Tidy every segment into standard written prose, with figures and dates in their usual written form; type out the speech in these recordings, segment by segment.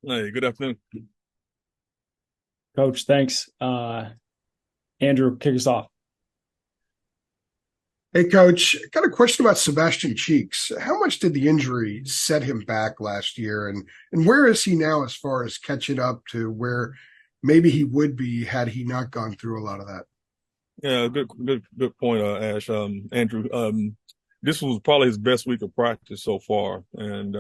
Hey, good afternoon. Coach, thanks. Andrew, kick us off. Hey, Coach, I got a question about Sebastian Cheeks. How much did the injury set him back last year, and where is he now as far as catching up to where maybe he would be had he not gone through a lot of that? Yeah, good point, Ash. Andrew. This was probably his best week of practice so far, and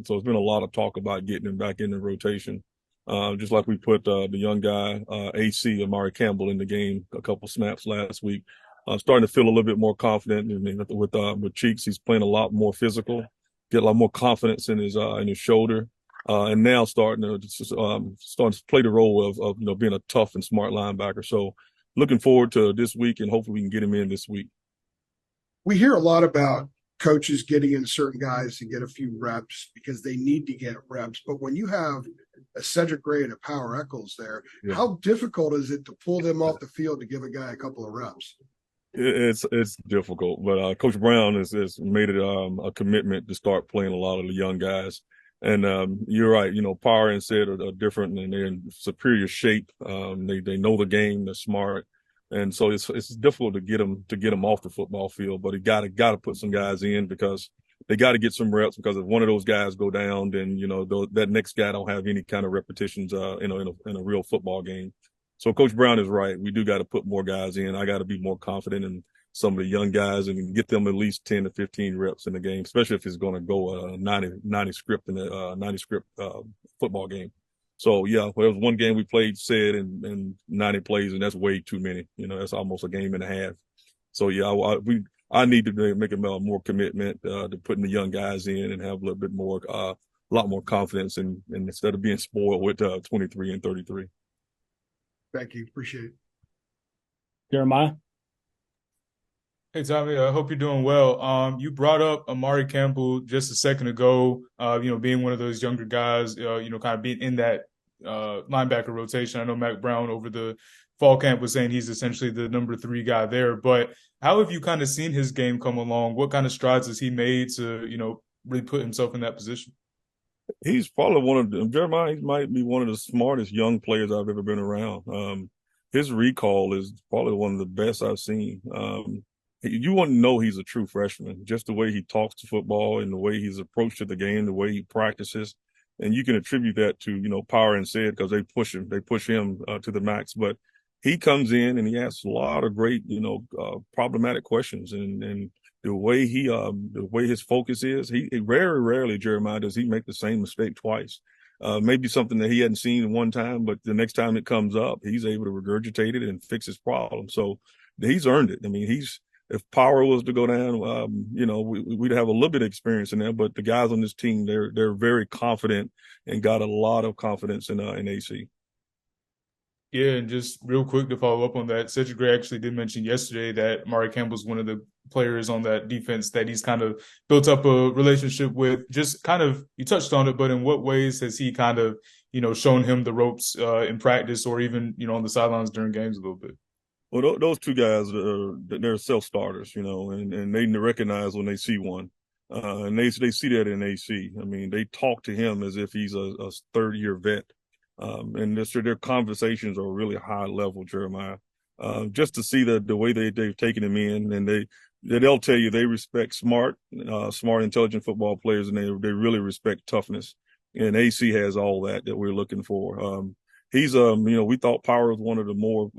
so it's been a lot of talk about getting him back in the rotation. Just like we put the young guy AC Amari Campbell in the game a couple snaps last week. Starting to feel a little bit more confident. I mean, with Cheeks, he's playing a lot more physical, get a lot more confidence in his shoulder, and now starting to play the role of being a tough and smart linebacker. So looking forward to this week, and hopefully we can get him in this week. We hear a lot about coaches getting in certain guys to get a few reps because they need to get reps. But when you have a Cedric Gray and a Power Eccles there, Yeah. how difficult is it to pull them off the field to give a guy a couple of reps? It's difficult, but Coach Brown has made it a commitment to start playing a lot of the young guys. And you're right, Power and Sid are different, and they're in superior shape. They know the game, they're smart, and so it's difficult to get them off the football field. But you got to put some guys in because they got to get some reps. Because if one of those guys go down, then that next guy don't have any kind of repetitions, in a real football game. So Coach Brown is right. We do got to put more guys in. I got to be more confident in some of the young guys and get them at least 10 to 15 reps in the game, especially if it's going to go 90 script in a 90 script football game. So, yeah, well, there was one game we played said in 90 plays, and that's way too many. That's almost a game and a half. So, yeah, I need to make a more commitment to putting the young guys in and have a little bit more, a lot more confidence and instead of being spoiled with 23 and 33. Thank you. Appreciate it. Jeremiah. Hey Tommy, I hope you're doing well. You brought up Amari Campbell just a second ago. Being one of those younger guys, kind of being in that linebacker rotation. I know Mac Brown over the fall camp was saying he's essentially the number three guy there. But how have you kind of seen his game come along? What kind of strides has he made to, really put himself in that position? He's probably one of them. Jeremiah, he might be one of the smartest young players I've ever been around. His recall is probably one of the best I've seen. You wouldn't know he's a true freshman, just the way he talks to football and the way he's approached to the game, the way he practices. And you can attribute that to, Power and Sid because they push him to the max. But he comes in and he asks a lot of great, problematic questions. And the way his focus is, he very rarely, Jeremiah, does he make the same mistake twice. Maybe something that he hadn't seen one time, but the next time it comes up, he's able to regurgitate it and fix his problem. So he's earned it. I mean, if Power was to go down, we'd have a little bit of experience in there. But the guys on this team, they're very confident and got a lot of confidence in AC. Yeah, and just real quick to follow up on that, Cedric Gray actually did mention yesterday that Mari Campbell's one of the players on that defense that he's kind of built up a relationship with. Just kind of, you touched on it, but in what ways has he kind of, shown him the ropes in practice or even, on the sidelines during games a little bit? Well, those two guys, they're self starters, and they recognize when they see one, and they see that in AC. I mean, they talk to him as if he's a third year vet, and their conversations are really high level, Jeremiah. Just to see the way they've taken him in, and they'll tell you they respect smart, intelligent football players, and they really respect toughness. And AC has all that we're looking for. We thought Power was one of the more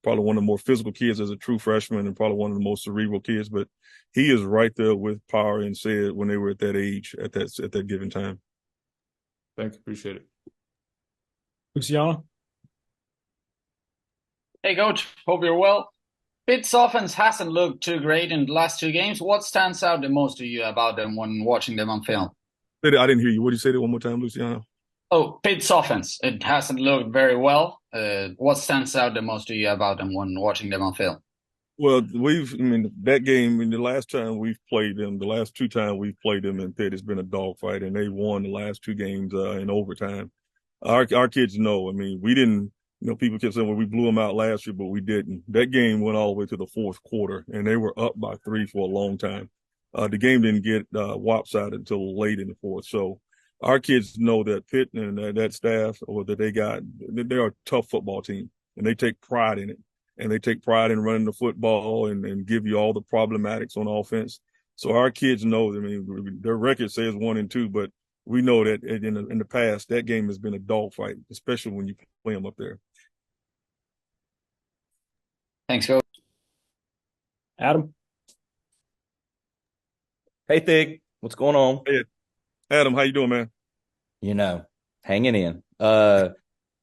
probably one of the more physical kids as a true freshman, and probably one of the most cerebral kids. But he is right there with Power and Said when they were at that age at that given time. Thank you. Appreciate it. Luciano. Hey, coach. Hope you're well. Pitt's offense hasn't looked too great in the last two games. What stands out the most to you about them when watching them on film? I didn't hear you. What did you say that one more time, Luciano? Oh, Pitt's offense. It hasn't looked very well. What stands out the most to you about them when watching them on film? Well, that game, the last time we've played them, the last two times we've played them in Pitt, it's been a dogfight, and they won the last two games in overtime. Our kids know. I mean, we didn't. People kept saying, "Well, we blew them out last year," but we didn't. That game went all the way to the fourth quarter, and they were up by 3 for a long time. The game didn't get lopsided until late in the fourth. So our kids know that Pitt and that staff or that they're a tough football team, and they take pride in it. And they take pride in running the football and give you all the problematics on offense. So our kids know, I mean, their record says 1-2, but we know that in the past, that game has been a dogfight, especially when you play them up there. Thanks, Coach. Adam. Hey, Thig, what's going on? Hey, Adam, how you doing, man? Hanging in.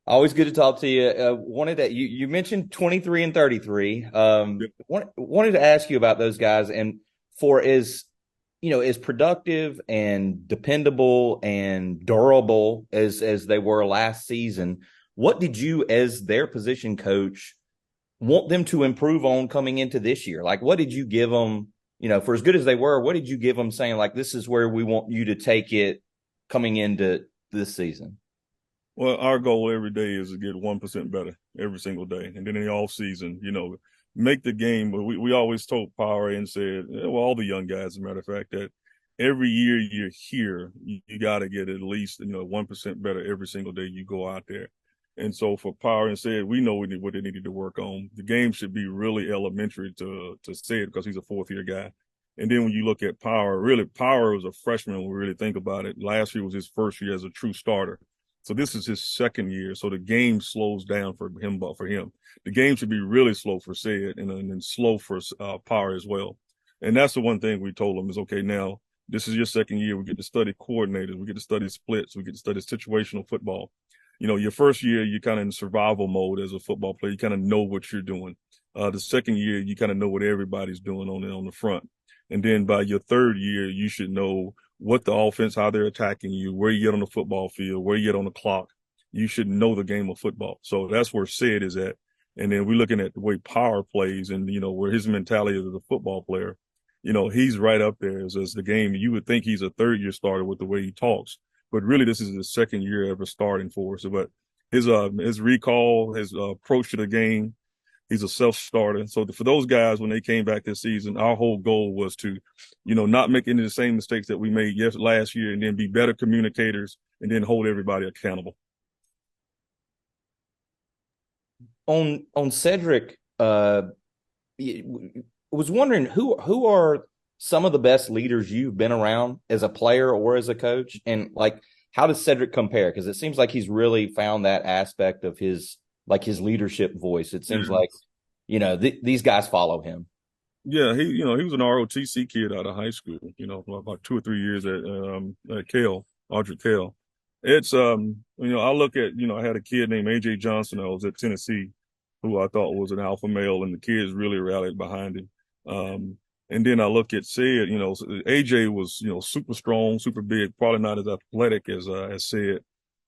Always good to talk to you. Wanted that you mentioned 23 and 33. Wanted to ask you about those guys, and for as productive and dependable and durable as they were last season, what did you, as their position coach, want them to improve on coming into this year? Like, what did you give them? For as good as they were, what did you give them, saying like, this is where we want you to take it coming into this season? Well, our goal every day is to get 1% better every single day. And then in the off season, make the game. We always told Power and said, well, all the young guys, as a matter of fact, that every year you're here, you got to get at least, 1% better every single day you go out there. And so for Power and said, we know what they needed to work on. The game should be really elementary to Said, because he's a fourth-year guy. And then when you look at Power, really, Power was a freshman when we really think about it. Last year was his first year as a true starter. So this is his second year. So the game slows down for him. The game should be really slow for Said and then slow for Power as well. And that's the one thing we told him is, okay, now this is your second year. We get to study coordinators. We get to study splits. We get to study situational football. Your first year, you're kind of in survival mode as a football player. You kind of know what you're doing. The second year, you kind of know what everybody's doing on the front. And then by your third year, you should know what the offense, how they're attacking you, where you get on the football field, where you get on the clock. You should know the game of football. So that's where Said is at. And then we're looking at the way Power plays and, where his mentality as a football player, he's right up there as the game. You would think he's a third-year starter with the way he talks. But really, this is his second year ever starting for us. But his recall, his approach to the game, he's a self-starter. So for those guys, when they came back this season, our whole goal was to, not make any of the same mistakes that we made last year, and then be better communicators and then hold everybody accountable. On Cedric, was wondering who are some of the best leaders you've been around as a player or as a coach, and like, how does Cedric compare? Because it seems like he's really found that aspect of his leadership voice. It seems like, these guys follow him. Yeah, he was an ROTC kid out of high school, about 2 or 3 years at Cale, Audrey Cale. It's, I look at, I had a kid named A.J. Johnson. I was at Tennessee, who I thought was an alpha male, and the kids really rallied behind him. And then I look at Said, A.J. was, super strong, super big, probably not as athletic as Said.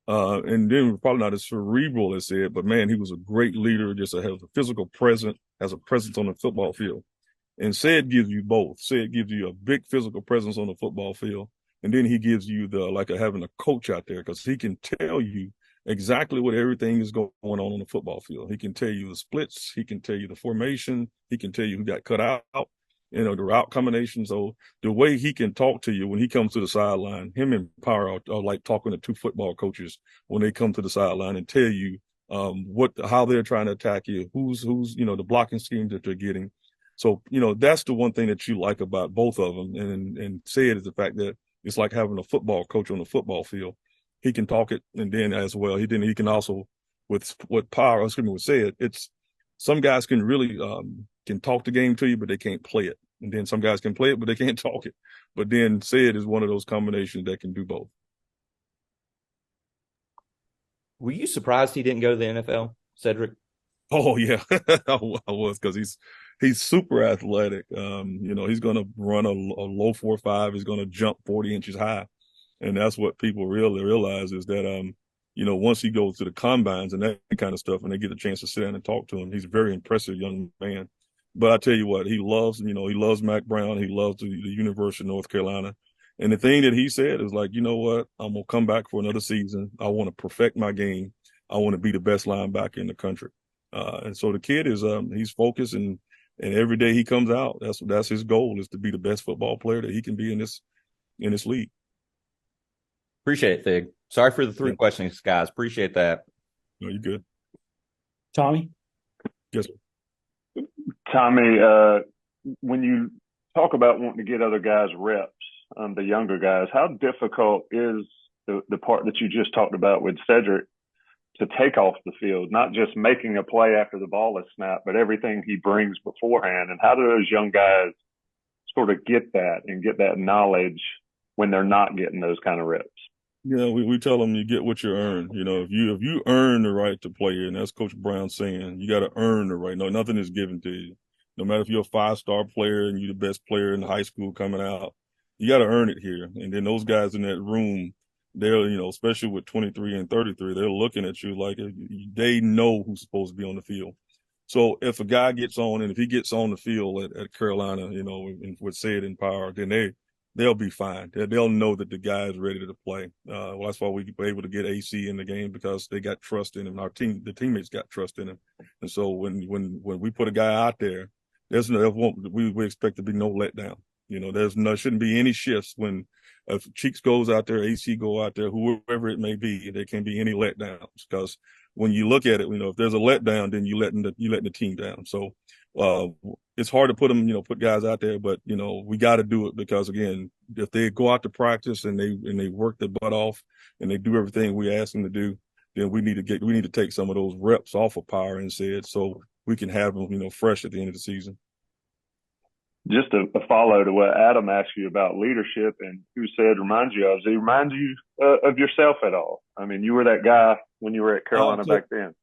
And then probably not as cerebral as Said, but man, he was a great leader, just has a physical presence, has a presence on the football field. And Said gives you both. Said gives you a big physical presence on the football field. And then he gives you having a coach out there, because he can tell you exactly what everything is going on the football field. He can tell you the splits. He can tell you the formation. He can tell you who got cut out, the route combination. So the way he can talk to you when he comes to the sideline, him and Power are like talking to two football coaches when they come to the sideline and tell you how they're trying to attack you, who's the blocking schemes that they're getting. So, that's the one thing that you like about both of them. And Said is the fact that it's like having a football coach on the football field. He can talk it, and then as well, he can also with Said, it's some guys can really can talk the game to you, but they can't play it. And then some guys can play it, but they can't talk it. But then Said is one of those combinations that can do both. Were you surprised he didn't go to the NFL, Cedric? Oh yeah, I was, because he's super athletic. He's going to run a low 4.5. He's going to jump 40 inches high, and that's what people really realize is that once he goes to the combines and that kind of stuff, and they get a chance to sit down and talk to him, he's a very impressive young man. But I tell you what, he loves Mac Brown. He loves the University of North Carolina. And the thing that he said is like, you know what, I'm going to come back for another season. I want to perfect my game. I want to be the best linebacker in the country. And so the kid is, he's focused, and every day he comes out, that's his goal, is to be the best football player that he can be in this league. Appreciate it, Thig. Sorry for the three Yeah. questions, guys. Appreciate that. No, you're good. Tommy? Yes. Tommy, when you talk about wanting to get other guys reps, the younger guys, how difficult is the part that you just talked about with Cedric to take off the field, not just making a play after the ball is snapped, but everything he brings beforehand? And how do those young guys sort of get that and get that knowledge when they're not getting those kind of reps? Yeah, we tell them you get what you earn. You know, if you earn the right to play here, and that's Coach Brown saying, you got to earn the right. No, nothing is given to you. No matter if you're a 5-star player and you're the best player in high school coming out, you got to earn it here. And then those guys in that room, they're, you know, especially with 23 and 33, they're looking at you like they know who's supposed to be on the field. So if a guy gets on, and if he gets on the field at Carolina, you know, and would say it in power, then they'll be fine. They'll know that the guy is ready to play. Well, that's why we were able to get AC in the game, because they got trust in him. The teammates got trust in him. And so when we put a guy out there, we expect to be no letdown. You know, shouldn't be any shifts when if Cheeks goes out there, AC go out there, whoever it may be, there can't be any letdowns, because when you look at it, you know, if there's a letdown, then you letting the team down. So it's hard to put guys out there, but you know, we got to do it, because again, if they go out to practice and they work their butt off and they do everything we ask them to do, then we need to take some of those reps off of Power and Said, so we can have them, you know, fresh at the end of the season. Just a follow to what Adam asked you about leadership and who Said reminds you of. Does he remind you of yourself at all? I mean, you were that guy when you were at Carolina back then.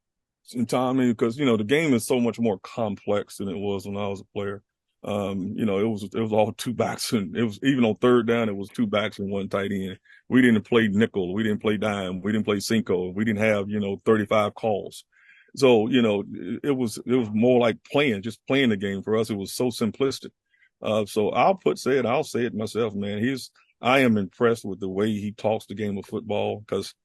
In time, because you know the game is so much more complex than it was when I was a player. You know, it was all two backs, and it was even on third down, it was two backs and one tight end. We didn't play nickel, we didn't play dime, we didn't play cinco, we didn't have 35 calls. So you know, it was more like just playing the game for us. It was so simplistic. So I'll say it myself, man. I am impressed with the way he talks the game of football, because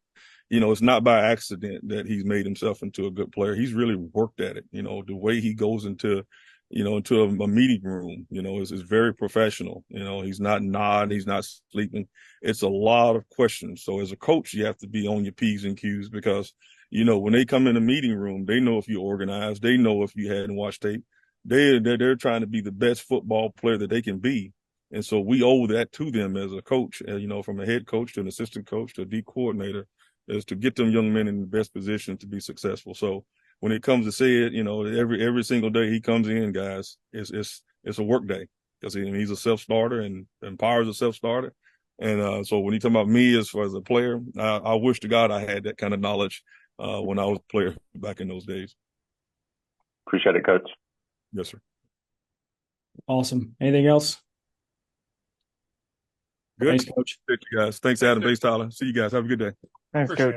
you know, it's not by accident that he's made himself into a good player. He's really worked at it. You know, the way he goes into a meeting room, you know, is very professional. You know, he's not nodding, he's not sleeping. It's a lot of questions. So as a coach, you have to be on your P's and Q's, because, you know, when they come in the meeting room, they know if you're organized, they know if you hadn't watched tape. They're trying to be the best football player that they can be. And so we owe that to them as a coach, you know, from a head coach to an assistant coach to a D coordinator, is to get them young men in the best position to be successful. So when it comes to Said, you know, every single day he comes in, guys, it's a work day, because he's a self-starter and Power's a self-starter. And so when you talk about me as far as a player, I wish to God I had that kind of knowledge when I was a player back in those days. Appreciate it, Coach. Yes, sir. Awesome. Anything else? Good. Thanks, Coach. Thank you, guys. Thanks, Adam. Thanks, Tyler. See you guys. Have a good day. Thanks, Coach.